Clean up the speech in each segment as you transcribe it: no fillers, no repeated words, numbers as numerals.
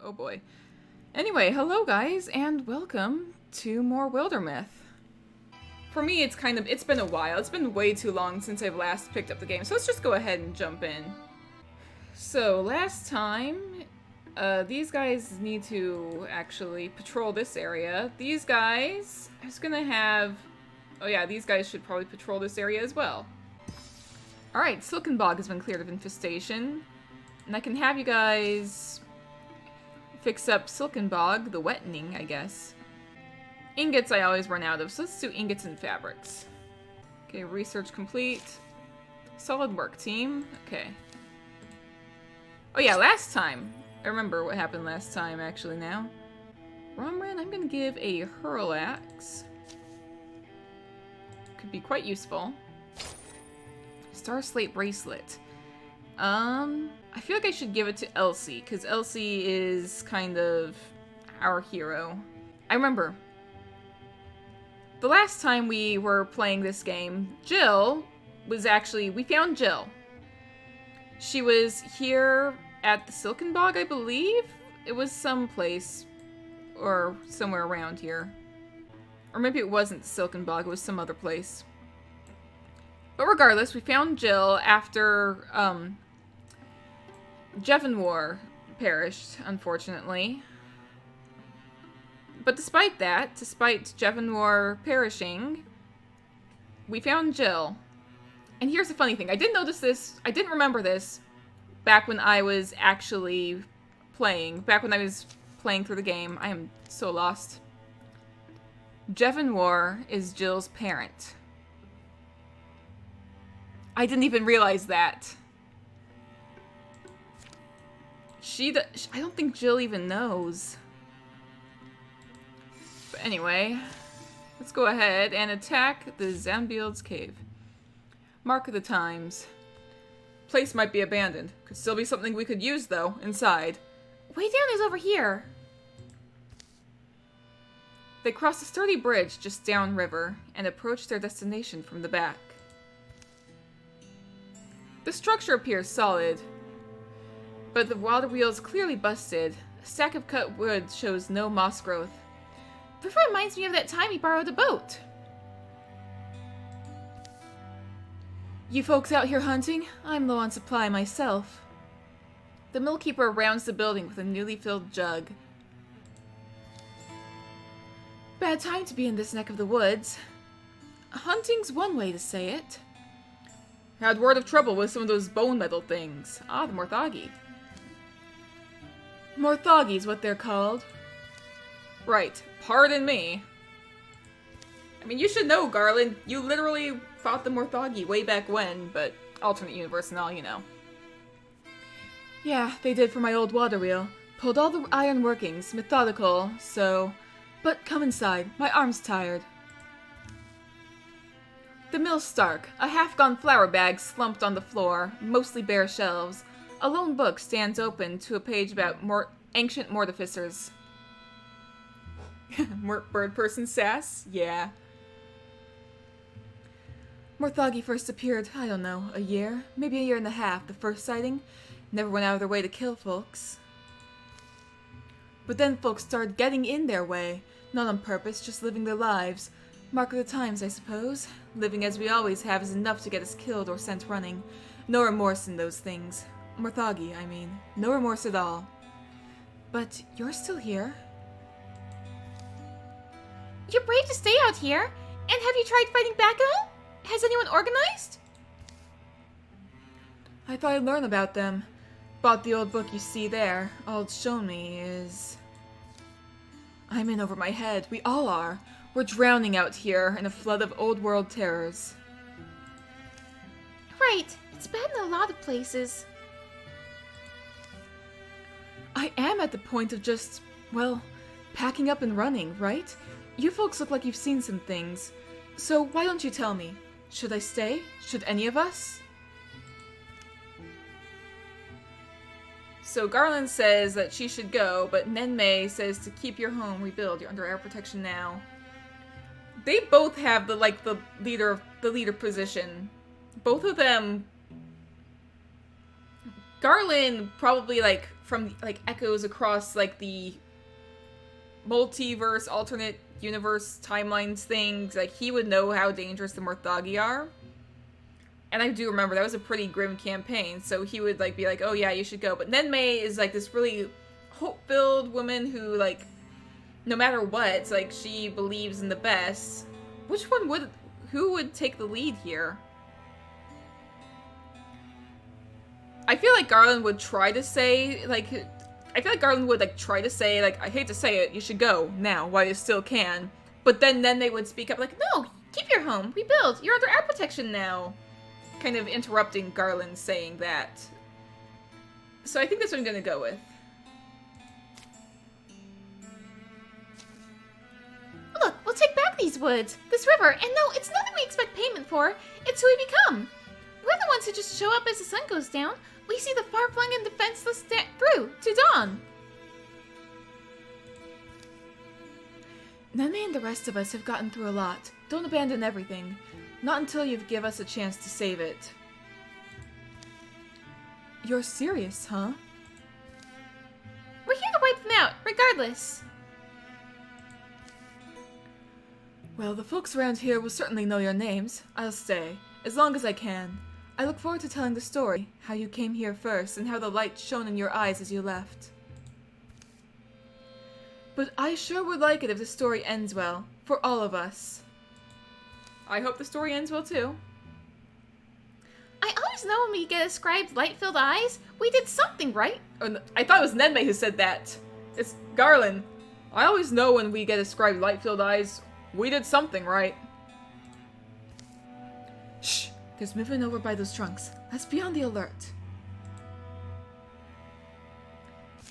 Oh boy. Anyway, hello guys, and welcome to more Wildermyth. For me, it's been a while. It's been way too long since I've last picked up the game, so let's just go ahead and jump in. So, last time, these guys need to actually patrol this area. These guys, I was gonna have... Oh yeah, these guys should probably patrol this area as well. Alright, Silken Bog has been cleared of infestation. And I can have you guys fix up Silken Bog, the wettening, I guess. Ingots I always run out of, so let's do ingots and fabrics. Okay, research complete. Solid work, team. Okay. Oh yeah, last time. I remember what happened last time, actually, now. Romran, I'm gonna give a hurl axe. Could be quite useful. Star Slate bracelet. I feel like I should give it to Elsie, because Elsie is kind of our hero. I remember, the last time we were playing this game, Jill was actually, we found Jill. She was here at the Silken Bog, I believe? It was someplace, or somewhere around here. Or maybe it wasn't the Silken Bog, it was some other place. But regardless, we found Jill after, Jevenwar perished, unfortunately. But despite that, despite Jevenwar perishing, we found Jill. And here's the funny thing, I didn't notice this, I didn't remember this back when I was actually playing, back when I was playing through the game. I am so lost. Jevenwar is Jill's parent. I didn't even realize that. I don't think Jill even knows. But anyway, let's go ahead and attack the Zambield's cave. Mark of the times. Place might be abandoned. Could still be something we could use, though, inside. Way down is over here. They crossed a sturdy bridge just downriver and approached their destination from the back. The structure appears solid, but the water wheel is clearly busted. A stack of cut wood shows no moss growth. This reminds me of that time we borrowed a boat. You folks out here hunting? I'm low on supply myself. The millkeeper rounds the building with a newly filled jug. Bad time to be in this neck of the woods. Hunting's one way to say it. Had word of trouble with some of those bone metal things. Ah, the Morthagi. Morthagi's what they're called. Right, pardon me. I mean, you should know, Garland. You literally fought the Morthagi way back when, but alternate universe and all, you know. Yeah, they did for my old water wheel. Pulled all the iron workings, methodical, so... But come inside, my arm's tired. The mill's stark, a half-gone flour bag slumped on the floor, mostly bare shelves. A lone book stands open to a page about ancient mortificers. Bird person sass? Yeah. Morthagi first appeared, I don't know, a year? Maybe a year and a half, the first sighting. Never went out of their way to kill folks. But then folks started getting in their way. Not on purpose, just living their lives. Mark of the times, I suppose. Living as we always have is enough to get us killed or sent running. No remorse in those things. Morthagi, I mean. No remorse at all. But you're still here. You're brave to stay out here. And have you tried fighting back at all? Has anyone organized? I thought I'd learn about them. Bought the old book you see there. All it's shown me is... I'm in over my head. We all are. We're drowning out here in a flood of old world terrors. Right. It's bad in a lot of places. I am at the point of just, well, packing up and running, right? You folks look like you've seen some things. So why don't you tell me? Should I stay? Should any of us? So Garland says that she should go, but Nenmei says to keep your home, rebuild. You're under air protection now. They both have the leader position. Both of them Garland probably, like, from, like, echoes across, like, the multiverse, alternate universe timelines things. Like, he would know how dangerous the Morthagi are. And I do remember that was a pretty grim campaign, so he would, like, be like, oh yeah, you should go. But Nenmei is, like, this really hope-filled woman who, like, no matter what, like, she believes in the best. Who would take the lead here? I feel like Garland would try to say, like, I hate to say it, you should go now while you still can. But then they would speak up like, no, keep your home, rebuild, you're under our protection now. Kind of interrupting Garland saying that. So I think that's what I'm gonna go with. Look, we'll take back these woods, this river, and no, it's nothing we expect payment for. It's who we become. We're the ones who just show up as the sun goes down. We see the far-flung and defenseless through to dawn. Nenmei and the rest of us have gotten through a lot. Don't abandon everything. Not until you give us a chance to save it. You're serious, huh? We're here to wipe them out, regardless. Well, the folks around here will certainly know your names. I'll stay, as long as I can. I look forward to telling the story, how you came here first, and how the light shone in your eyes as you left. But I sure would like it if the story ends well, for all of us. I hope the story ends well, too. I always know when we get ascribed light-filled eyes, we did something right. Oh, I thought it was Nenmei who said that. It's Garland. I always know when we get ascribed light-filled eyes, we did something right. Shh! There's movement over by those trunks. Let's be on the alert.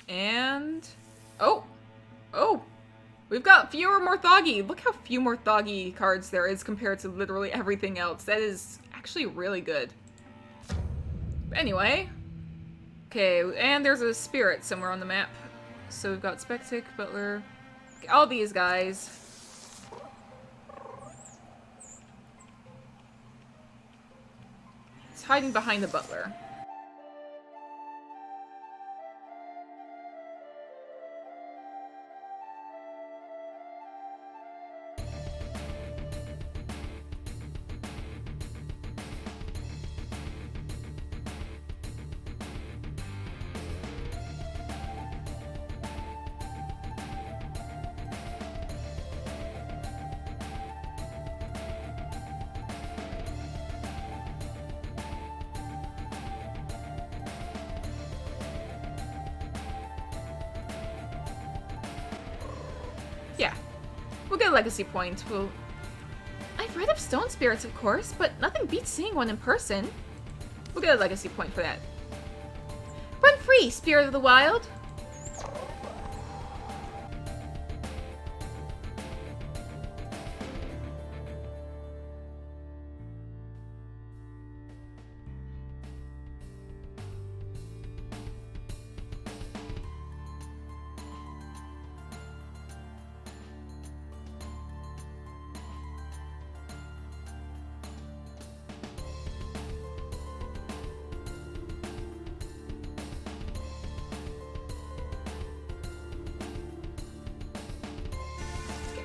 And... Oh! Oh! We've got fewer Morthagi! Look how few Morthagi cards there is compared to literally everything else. That is actually really good. But anyway. Okay, and there's a spirit somewhere on the map. So we've got Spectic, Butler, all these guys. It's hiding behind the Butler. Yeah. We'll get a legacy point. I've read of stone spirits, of course, but nothing beats seeing one in person. We'll get a legacy point for that. Run free, spirit of the wild!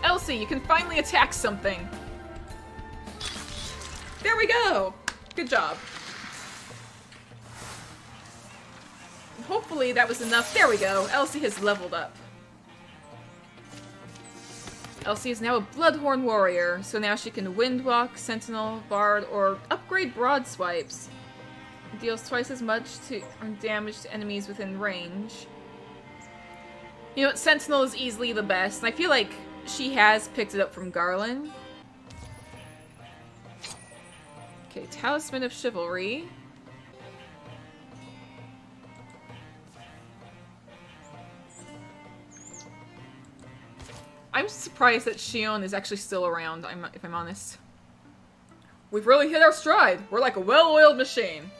Elsie, you can finally attack something. There we go. Good job. Hopefully that was enough. There we go. Elsie has leveled up. Elsie is now a Bloodhorn warrior, so now she can Windwalk, Sentinel, Bard, or upgrade Broad Swipes. It deals twice as much damage to enemies within range. You know what? Sentinel is easily the best, and I feel like she has picked it up from Garland. Okay, Talisman of Chivalry. I'm surprised that Shion is actually still around, if I'm honest. We've really hit our stride. We're like a well-oiled machine.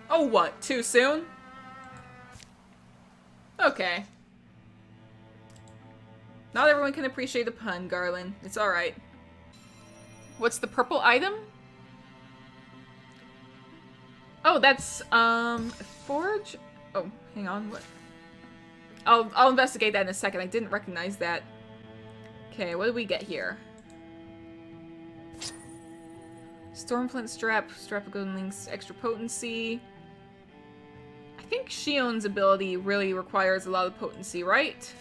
Oh, what? Too soon? Okay. Not everyone can appreciate a pun, Garland. It's alright. What's the purple item? Oh, that's, forge? Oh, hang on, what? I'll investigate that in a second. I didn't recognize that. Okay, what do we get here? Stormflint strap, strap of golden links, extra potency. I think Shion's ability really requires a lot of potency, right?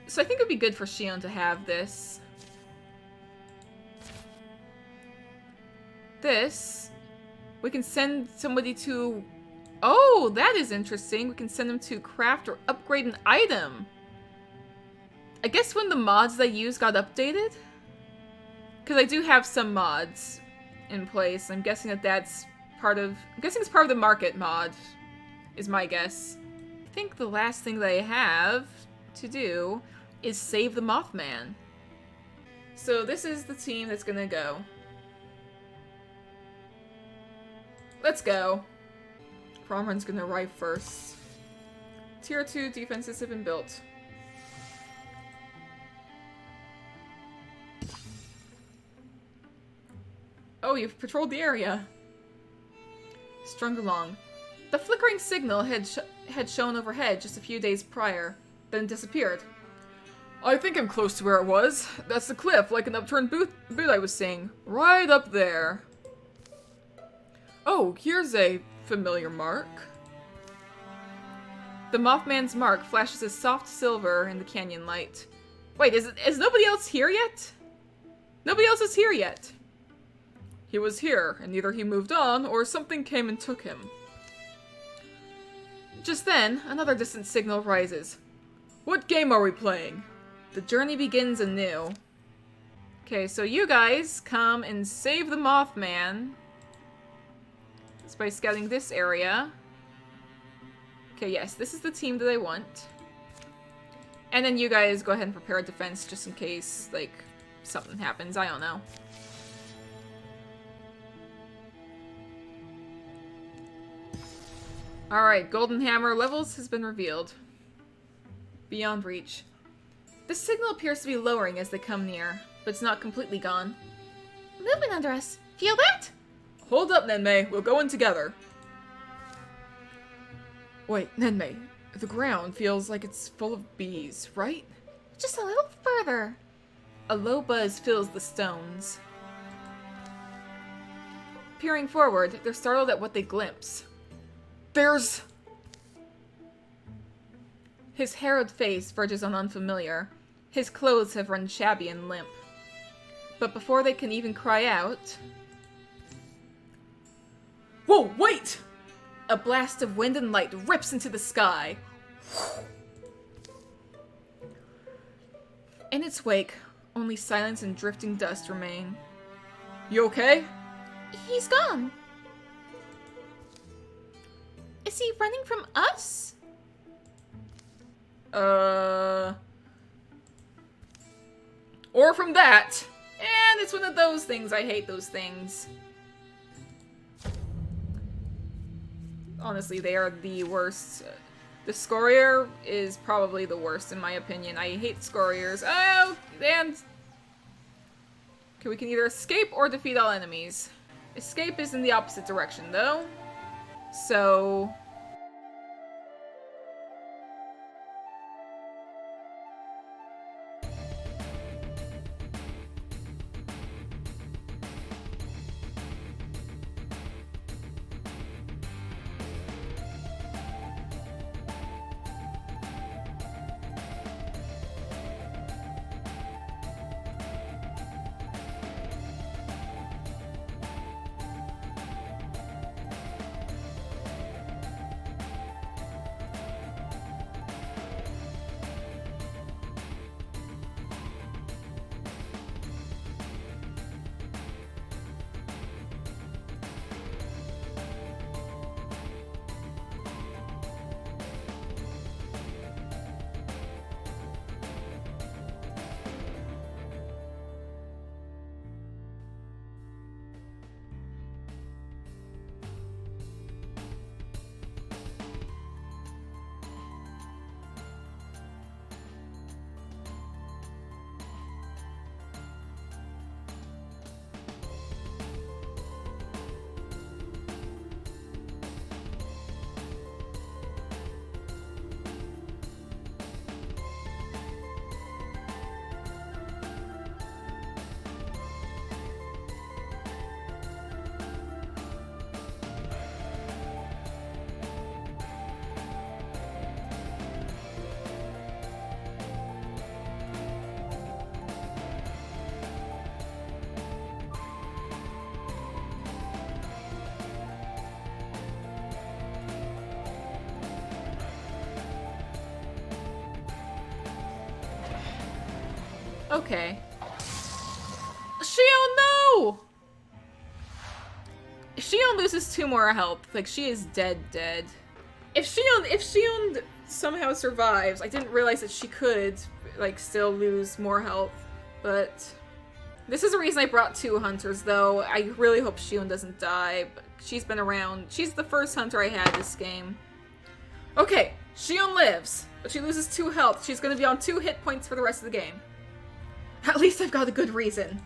So I think it would be good for Shion to have this. This, we can send somebody to... Oh, that is interesting. We can send them to craft or upgrade an item. I guess when the mods they use got updated? Because I do have some mods in place. I'm guessing that that's part of... I'm guessing it's part of the market mod, is my guess. I think the last thing that I have to do is save the Mothman. So this is the team that's gonna go. Let's go. Promrun's gonna arrive first. Tier 2 defenses have been built. Oh, you've patrolled the area. Strung along. The flickering signal had shown overhead just a few days prior, then disappeared. I think I'm close to where it was. That's the cliff, like an upturned boot I was seeing. Right up there. Oh, here's a familiar mark. The Mothman's mark flashes a soft silver in the canyon light. Wait, is nobody else here yet? Nobody else is here yet. He was here, and either he moved on, or something came and took him. Just then, another distant signal rises. What game are we playing? The journey begins anew. Okay, so you guys come and save the Mothman. It's by scouting this area. Okay, yes, this is the team that I want. And then you guys go ahead and prepare a defense just in case, like, something happens. I don't know. Alright, Golden Hammer levels has been revealed. Beyond reach. The signal appears to be lowering as they come near, but it's not completely gone. Movement under us. Feel that? Hold up, Nenmei. We'll go in together. Wait, Nenmei. The ground feels like it's full of bees, right? Just a little further. A low buzz fills the stones. Peering forward, they're startled at what they glimpse. There's... His harrowed face verges on unfamiliar. His clothes have run shabby and limp. But before they can even cry out... Whoa, wait! A blast of wind and light rips into the sky. In its wake, only silence and drifting dust remain. You okay? He's gone. Is he running from us? Or from that. And it's one of those things. I hate those things. Honestly, they are the worst. The Scorier is probably the worst in my opinion. I hate Scoriers. Oh, and... Okay, we can either escape or defeat all enemies. Escape is in the opposite direction, though. So... Okay. Shion, no! Shion loses 2 more health. Like, she is dead. If Shion somehow survives, I didn't realize that she could, like, still lose more health. But this is the reason I brought 2 hunters, though. I really hope Shion doesn't die. But she's been around. She's the first hunter I had this game. Okay, Shion lives, but she loses 2 health. She's going to be on 2 hit points for the rest of the game. At least I've got a good reason.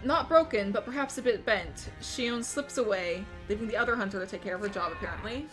Not broken, but perhaps a bit bent, Shion slips away, leaving the other hunter to take care of her job, apparently.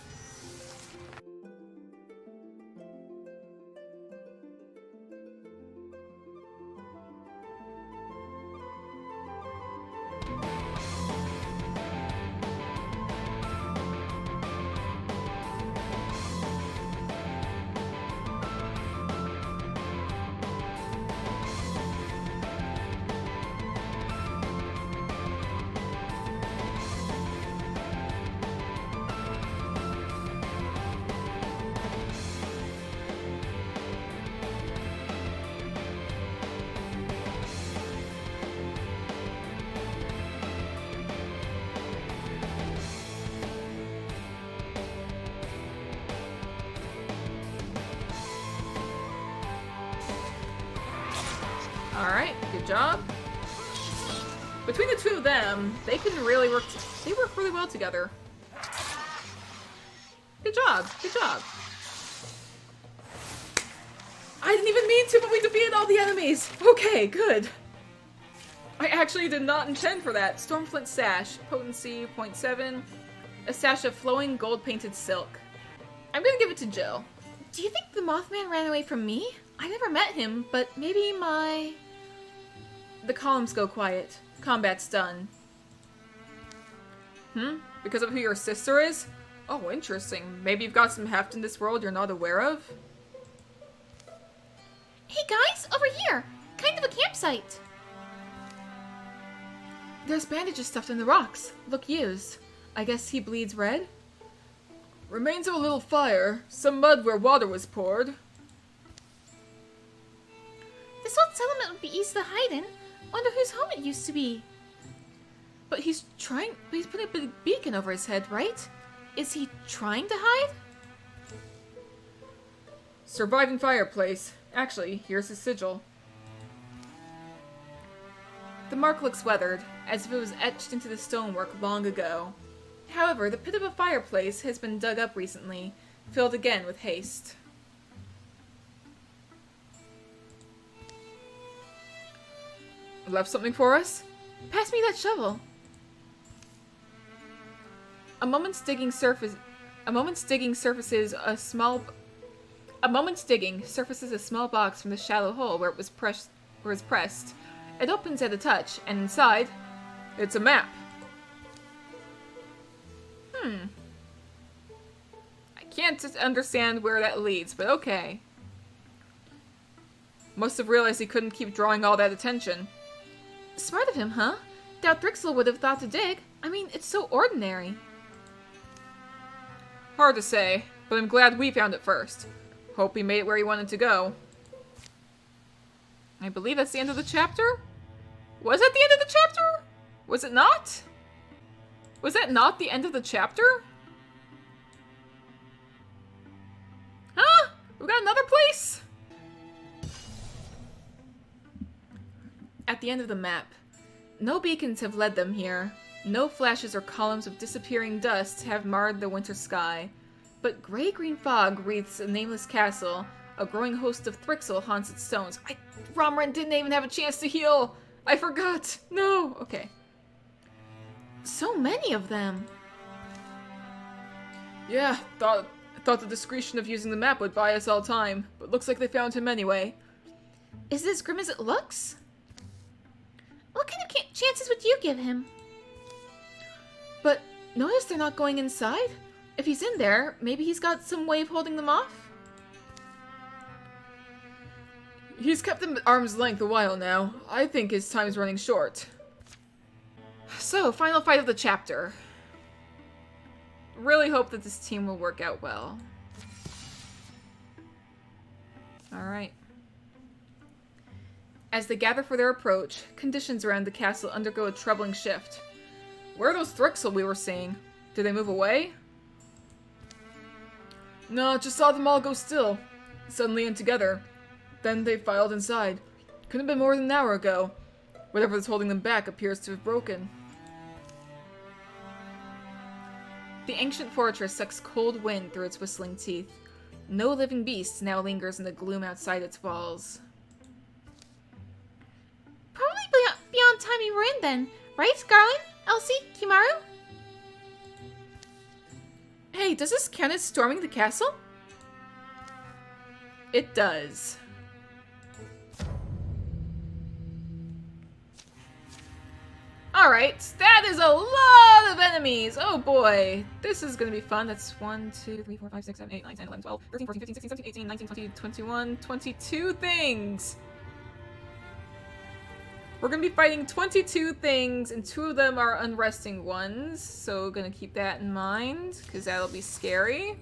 Alright, good job. Between the 2 of them, they can really work. They work really well together. Good job, good job. I didn't even mean to, but we defeated all the enemies. Okay, good. I actually did not intend for that. Stormflint sash, potency 0.7, a sash of flowing gold-painted silk. I'm gonna give it to Jill. Do you think the Mothman ran away from me? I never met him, but maybe my... The columns go quiet. Combat's done. Because of who your sister is? Oh, interesting. Maybe you've got some heft in this world you're not aware of? Hey guys, over here! Kind of a campsite. There's bandages stuffed in the rocks. Look used. I guess he bleeds red? Remains of a little fire. Some mud where water was poured. This old settlement would be easy to hide in. Wonder whose home it used to be. But he's putting a big beacon over his head, right? Is he trying to hide? Surviving fireplace. Actually, here's his sigil. The mark looks weathered, as if it was etched into the stonework long ago. However, the pit of a fireplace has been dug up recently, filled again with haste. Left something for us? Pass me that shovel. A moment's digging surfaces a small box from the shallow hole where it was pressed. It opens at a touch, and inside, it's a map. I can't understand where that leads, but okay. Must have realized he couldn't keep drawing all that attention. Smart of him, huh? Doubt Thrixel would have thought to dig. I mean, it's so ordinary. Hard to say, but I'm glad we found it first. Hope he made it where he wanted to go. I believe that's the end of the chapter? Was that the end of the chapter? Was it not? Was that not the end of the chapter? Huh? We got another place? At the end of the map. No beacons have led them here. No flashes or columns of disappearing dust have marred the winter sky. But gray-green fog wreaths a nameless castle. A growing host of Thrixel haunts its stones. Romran didn't even have a chance to heal! I forgot! No! Okay. So many of them. Yeah, thought the discretion of using the map would buy us all time, but looks like they found him anyway. Is it as grim as it looks? What kind of chances would you give him? But notice they're not going inside? If he's in there, maybe he's got some way of holding them off? He's kept them at arm's length a while now. I think his time's running short. So, final fight of the chapter. Really hope that this team will work out well. Alright. As they gather for their approach, conditions around the castle undergo a troubling shift. Where are those Thrixel we were seeing? Did they move away? No, just saw them all go still. Suddenly and together. Then they filed inside. Couldn't have been more than an hour ago. Whatever is holding them back appears to have broken. The ancient fortress sucks cold wind through its whistling teeth. No living beast now lingers in the gloom outside its walls. Probably beyond time we were in then. Right, Garland? Elsie? Kimaru? Hey, does this count as storming the castle? It does. Alright, that is a lot of enemies! Oh boy, this is gonna be fun. That's 1, 2, 3, 4, 5, 6, 7, 8, 9, 10, 11, 12, 13, 14, 15, 16, 17, 18, 19, 20, 21, 22 things! We're gonna be fighting 22 things, and 2 of them are unresting ones, so gonna keep that in mind, because that'll be scary.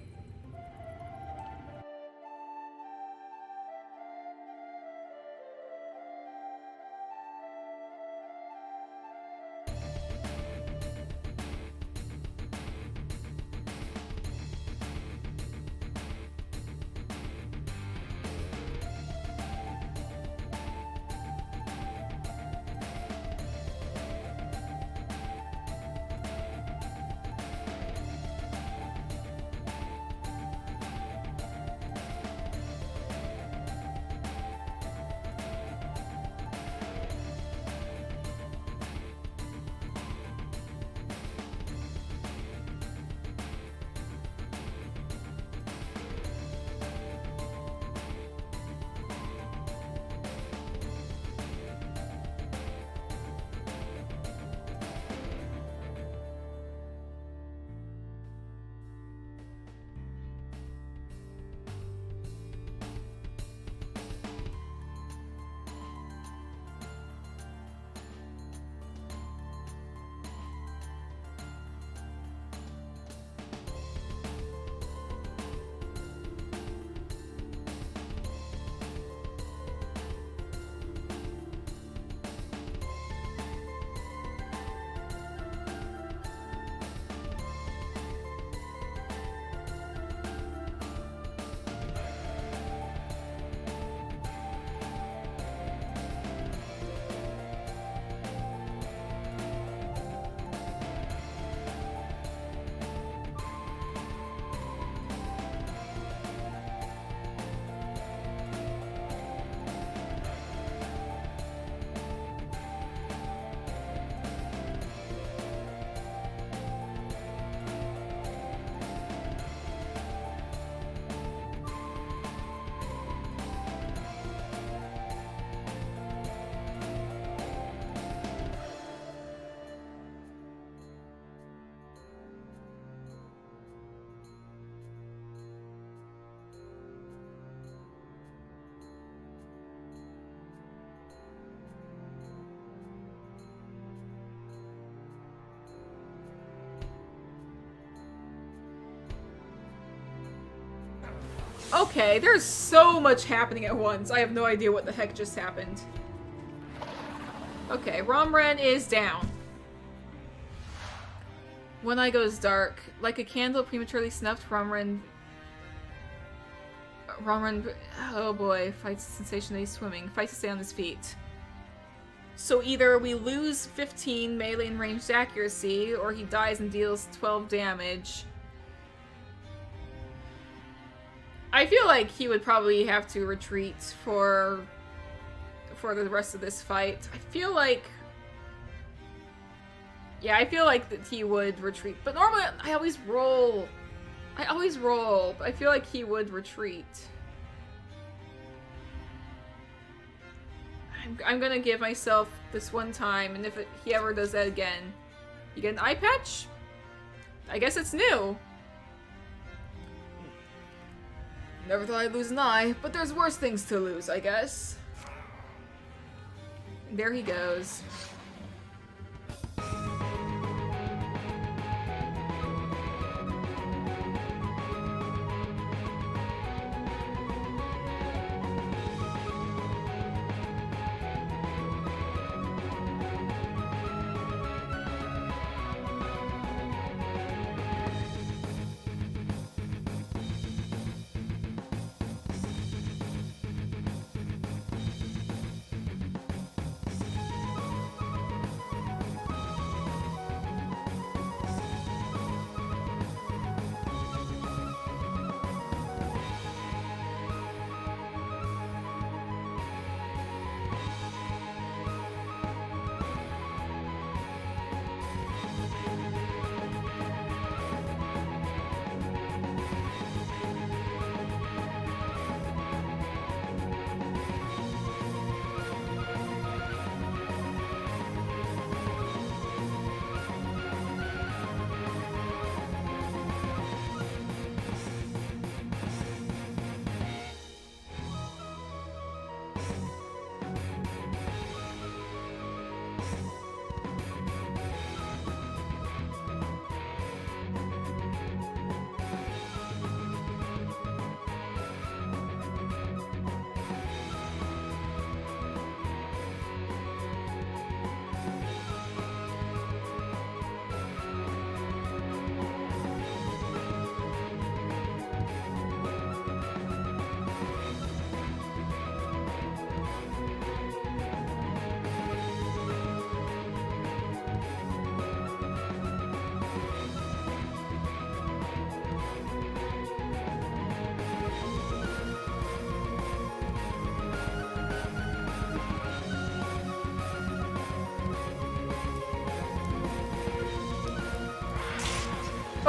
Okay, there's so much happening at once. I have no idea what the heck just happened. Okay, Romren is down. One eye goes dark. Like a candle prematurely snuffed, Romren, oh boy, fights the sensation that he's swimming. Fights to stay on his feet. So either we lose 15 melee and ranged accuracy, or he dies and deals 12 damage. I feel like he would probably have to retreat for the rest of this fight. I feel like... Yeah, I feel like that he would retreat. But normally, I always roll. I feel like he would retreat. I'm gonna give myself this one time, and if he ever does that again... You get an eye patch? I guess it's new. Never thought I'd lose an eye, but there's worse things to lose, I guess. There he goes.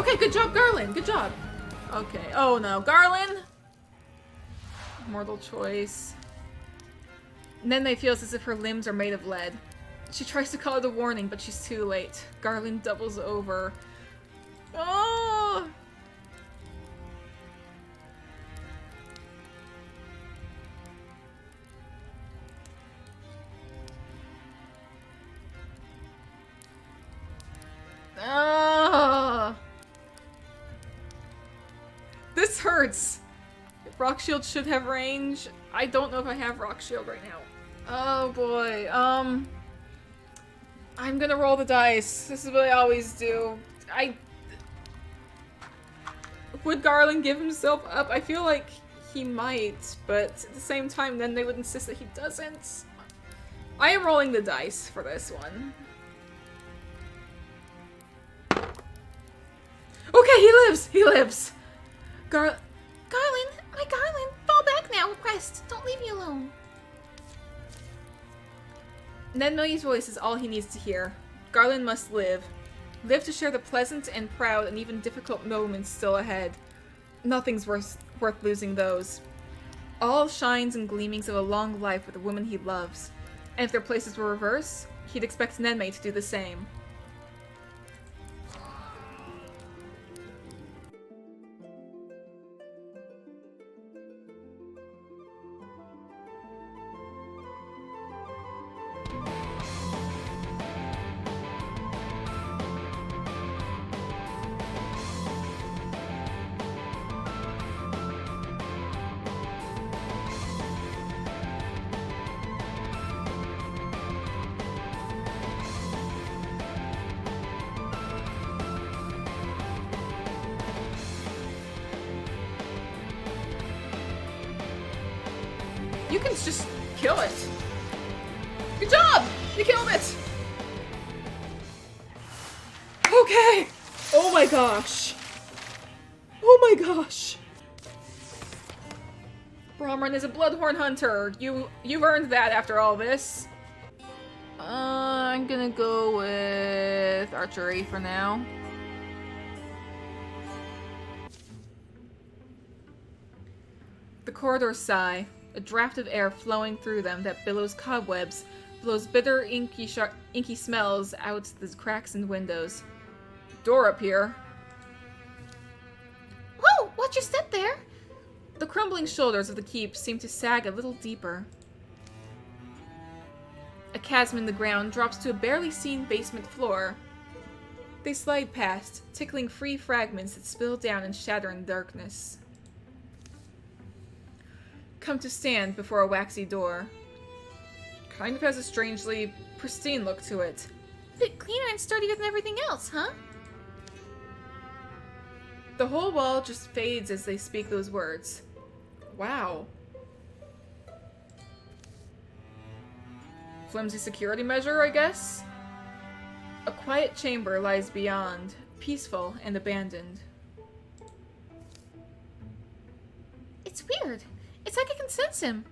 Okay, good job, Garland. Good job. Okay. Oh no, Garland. Mortal choice. Nene feels as if her limbs are made of lead. She tries to call it a warning, but she's too late. Garland doubles over. Oh! Oh! This hurts! Rock Shield should have range. I don't know if I have Rock Shield right now. Oh boy, I'm gonna roll the dice. This is what I always do. Would Garland give himself up? I feel like he might, but at the same time, then they would insist that he doesn't. I am rolling the dice for this one. Okay, he lives! He lives! Garland, my Garland, fall back now. Rest. Don't leave me alone. Ned Millie's voice is all he needs to hear. Garland must live. Live to share the pleasant and proud and even difficult moments still ahead. Nothing's worth losing those. All shines and gleamings of a long life with the woman he loves. And if their places were reversed, he'd expect Nenmei to do the same. You can just kill it. Good job! You killed it! Okay! Oh my gosh. Oh my gosh. Bromran is a Bloodhorn Hunter. You've earned that after all this. I'm gonna go with archery for now. The corridors sigh. A draft of air flowing through them that billows cobwebs, blows bitter, inky smells out the cracks in windows. Door up here. Whoa! Watch your step there! The crumbling shoulders of the keep seem to sag a little deeper. A chasm in the ground drops to a barely seen basement floor. They slide past, tickling free fragments that spill down and shatter in darkness. Come to stand before a waxy door. Kind of has a strangely pristine look to it. A bit cleaner and sturdier than everything else, huh? The whole wall just fades as they speak those words. Wow. Flimsy security measure, I guess? A quiet chamber lies beyond, peaceful and abandoned. It's weird. It's like I can sense him.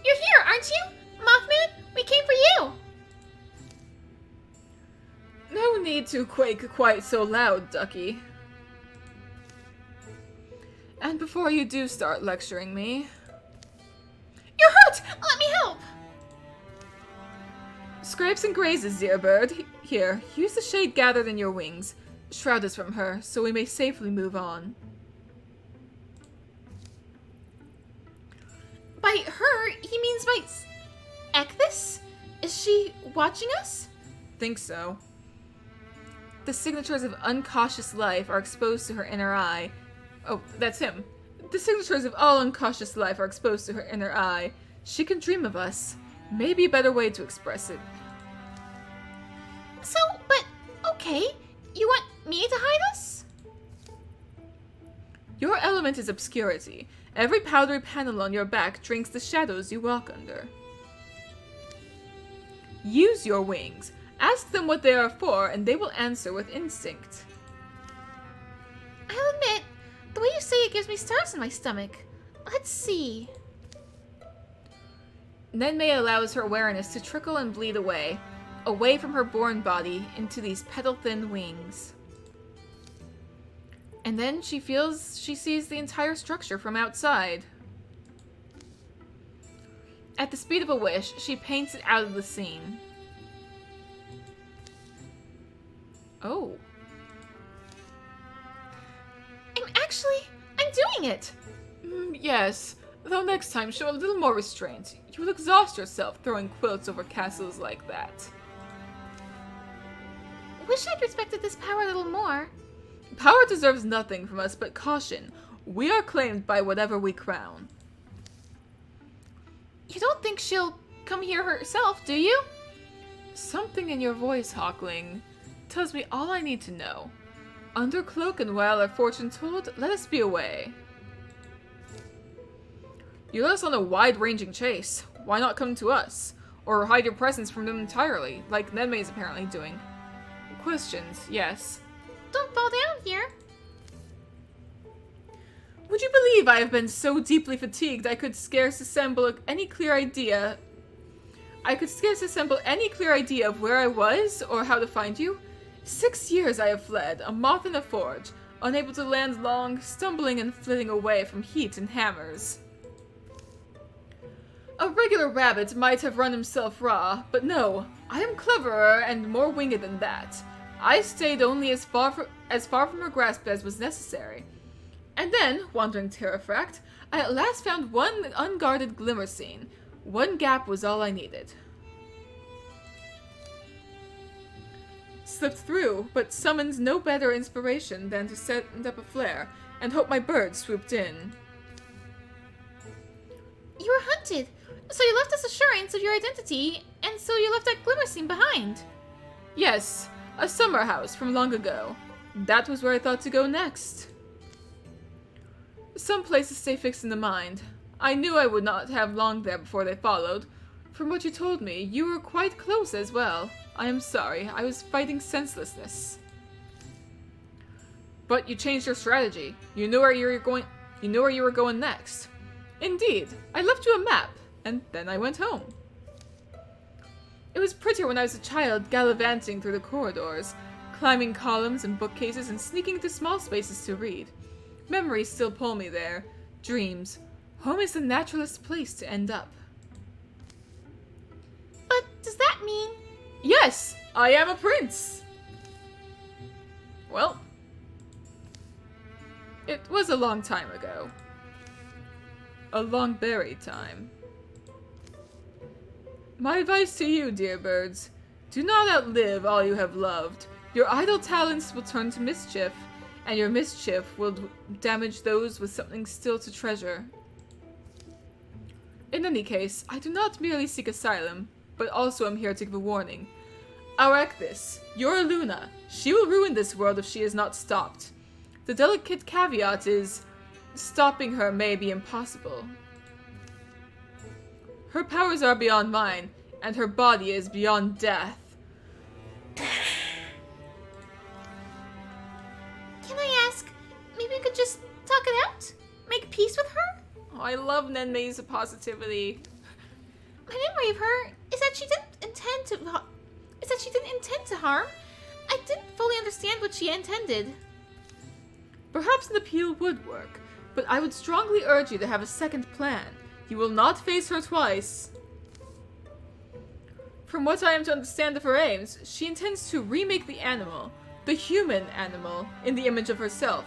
You're here, aren't you? Mothman, we came for you! No need to quake quite so loud, Ducky. And before you do start lecturing me... You're hurt! Let me help! Scrapes and grazes, dear bird. Here, use the shade gathered in your wings. Shroud us from her, so we may safely move on. By her, he means by Ekthys? Is she watching us? Think so. The signatures of uncautious life are exposed to her inner eye. Oh, that's him. The signatures of all uncautious life are exposed to her inner eye. She can dream of us. Maybe a better way to express it. So, but, okay. You want me to hide us? Your element is obscurity. Every powdery panel on your back drinks the shadows you walk under. Use your wings. Ask them what they are for, and they will answer with instinct. I'll admit, the way you say it gives me stars in my stomach. Let's see. Nenmei allows her awareness to trickle and bleed away. away from her born body into these petal-thin wings. And then she sees the entire structure from outside. At the speed of a wish, she paints it out of the scene. Oh. I'm doing it! Yes, though next time show a little more restraint. You will exhaust yourself throwing quilts over castles like that. Wish I'd respected this power a little more. Power deserves nothing from us but caution. We are claimed by whatever we crown. You don't think she'll come here herself, do you? Something in your voice, Hawkling, tells me all I need to know. Under cloak and while our fortune told, let us be away. You led us on a wide-ranging chase. Why not come to us? Or hide your presence from them entirely, like Nenmei is apparently doing. Questions, yes. Don't fall down here. Would you believe I have been so deeply fatigued I could scarce assemble any clear idea of where I was or how to find you? 6 years I have fled, a moth in a forge, unable to land long, stumbling and flitting away from heat and hammers. A regular rabbit might have run himself raw, but no, I am cleverer and more winged than that. I stayed only as far from her grasp as was necessary. And then, wandering terrafract, I at last found one unguarded glimmer scene. One gap was all I needed. Slipped through, but summoned no better inspiration than to set up a flare, and hope my bird swooped in. You were hunted, so you left us assurance of your identity, and so you left that glimmer scene behind. Yes, a summer house from long ago. That was where I thought to go next. Some places stay fixed in the mind. I knew I would not have long there before they followed. From what you told me, you were quite close as well. I am sorry, I was fighting senselessness. But you changed your strategy. You knew where you were going next. Indeed, I left you a map, and then I went home. It was prettier when I was a child, gallivanting through the corridors, climbing columns and bookcases and sneaking into small spaces to read. Memories still pull me there. Dreams. Home is the naturalist place to end up. But does that mean... Yes! I am a prince! Well, it was a long time ago. A long buried time. My advice to you, dear birds, do not outlive all you have loved. Your idle talents will turn to mischief, and your mischief will damage those with something still to treasure. In any case, I do not merely seek asylum, but also am here to give a warning. Aurekthis, your Eluna, she will ruin this world if she is not stopped. The delicate caveat is, stopping her may be impossible. Her powers are beyond mine, and her body is beyond death. Can I ask, maybe we could just talk it out? Make peace with her? Oh, I love Nenmei's positivity. My memory of her is that she didn't intend to harm. I didn't fully understand what she intended. Perhaps an appeal would work, but I would strongly urge you to have a second plan. You will not face her twice. From what I am to understand of her aims, she intends to remake the animal, the human animal, in the image of herself.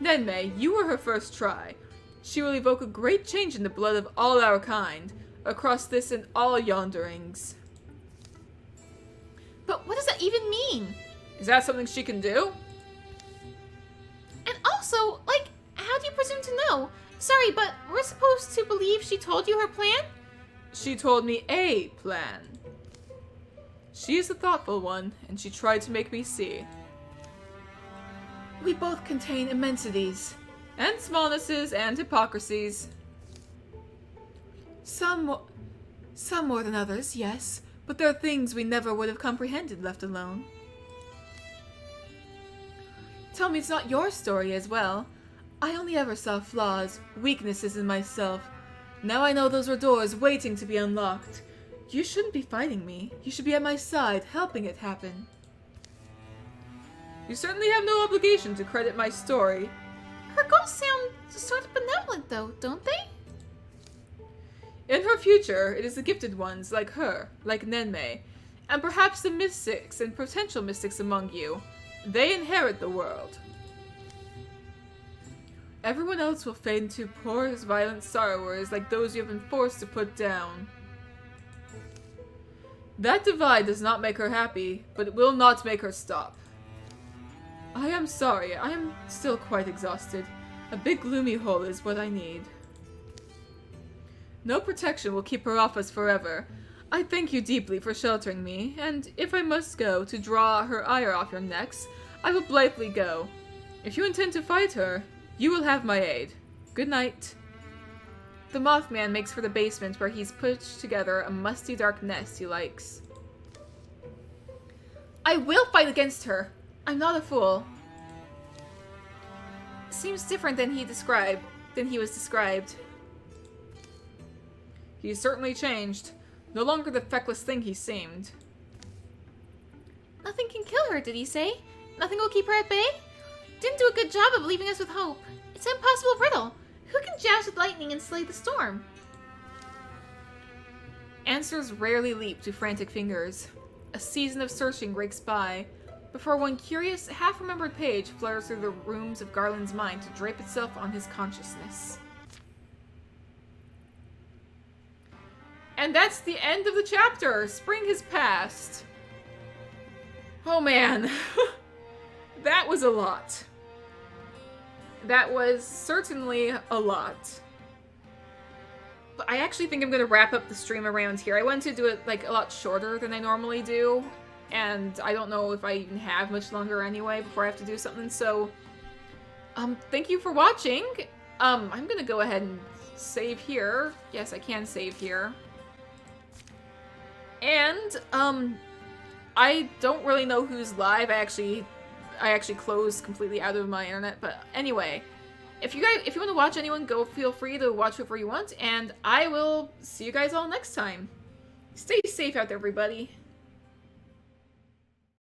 Nenmei, you were her first try. She will evoke a great change in the blood of all our kind, across this and all yonderings. But what does that even mean? Is that something she can do? And also, how do you presume to know? Sorry, but we're supposed to believe she told you her plan? She told me a plan. She is a thoughtful one, and she tried to make me see. We both contain immensities, and smallnesses, and hypocrisies. Some more than others, yes, but there are things we never would have comprehended left alone. Tell me it's not your story as well. I only ever saw flaws, weaknesses in myself. Now I know those were doors waiting to be unlocked. You shouldn't be fighting me. You should be at my side, helping it happen. You certainly have no obligation to credit my story. Her goals sound sort of benevolent, though, don't they? In her future, it is the gifted ones like her, like Nenmei, and perhaps the mystics and potential mystics among you. They inherit the world. Everyone else will fade into poor, violent sorrowers like those you have been forced to put down. That divide does not make her happy, but it will not make her stop. I am sorry, I am still quite exhausted. A big gloomy hole is what I need. No protection will keep her off us forever. I thank you deeply for sheltering me, and if I must go to draw her ire off your necks, I will blithely go. If you intend to fight her, you will have my aid. Good night. The Mothman makes for the basement where he's pushed together a musty dark nest he likes. I will fight against her. I'm not a fool. Seems different than he was described. He's certainly changed. No longer the feckless thing he seemed. Nothing can kill her, did he say? Nothing will keep her at bay? Didn't do a good job of leaving us with hope. It's an impossible riddle. Who can joust with lightning and slay the storm? Answers rarely leap to frantic fingers. A season of searching breaks by, before one curious, half-remembered page flutters through the rooms of Garland's mind to drape itself on his consciousness. And that's the end of the chapter! Spring has passed. Oh man. That was a lot. That was certainly a lot. But I actually think I'm going to wrap up the stream around here. I wanted to do it like a lot shorter than I normally do. And I don't know if I even have much longer anyway before I have to do something. So, thank you for watching. I'm going to go ahead and save here. Yes, I can save here. And, I don't really know who's live. I actually closed completely out of my internet, but anyway, if you want to watch anyone, feel free to watch whoever you want, and I will see you guys all next time. Stay safe out there, everybody.